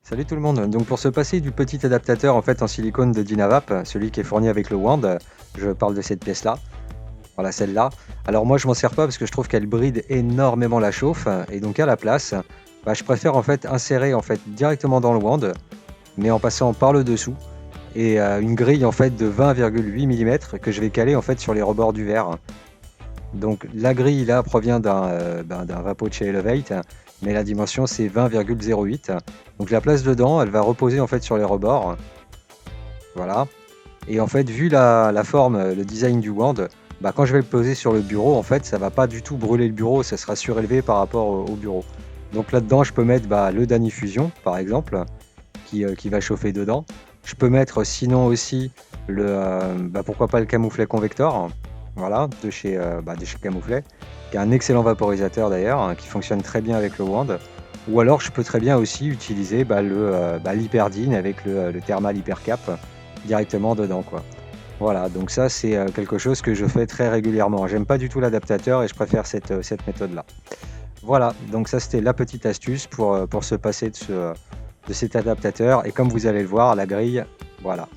Salut tout le monde. Donc pour se passer du petit adaptateur en fait en silicone de Dynavap, celui qui est fourni avec le Wand, je parle de cette pièce-là. Voilà celle-là. Alors moi je m'en sers pas parce que je trouve qu'elle bride énormément la chauffe et donc à la place, je préfère en fait insérer en fait directement dans le Wand, mais en passant par le dessous et une grille en fait de 20,8 mm que je vais caler en fait sur les rebords du verre. Donc la grille là provient d'un Vapo de chez Elevate, mais la dimension c'est 20,08. Donc la place dedans, elle va reposer en fait sur les rebords. Voilà. Et en fait, vu la forme, le design du wand, quand je vais le poser sur le bureau, en fait, ça va pas du tout brûler le bureau, ça sera surélevé par rapport au bureau. Donc là-dedans, je peux mettre le Danifusion, par exemple, qui va chauffer dedans. Je peux mettre sinon aussi pourquoi pas le Camouflet Convector, voilà, de chez Camouflet, qui est un excellent vaporisateur d'ailleurs, hein, qui fonctionne très bien avec le wand. Ou alors je peux très bien aussi utiliser l'Hyperdine avec le Thermal Hypercap directement dedans, quoi. Voilà, donc ça c'est quelque chose que je fais très régulièrement. J'aime pas du tout l'adaptateur et je préfère cette méthode-là. Voilà, donc ça c'était la petite astuce pour se passer de cet adaptateur. Et comme vous allez le voir, la grille, voilà,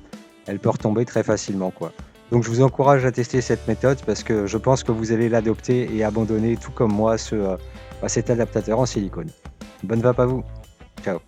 elle peut retomber très facilement, quoi. Donc je vous encourage à tester cette méthode parce que je pense que vous allez l'adopter et abandonner tout comme moi cet adaptateur en silicone. Bonne vape à vous. Ciao.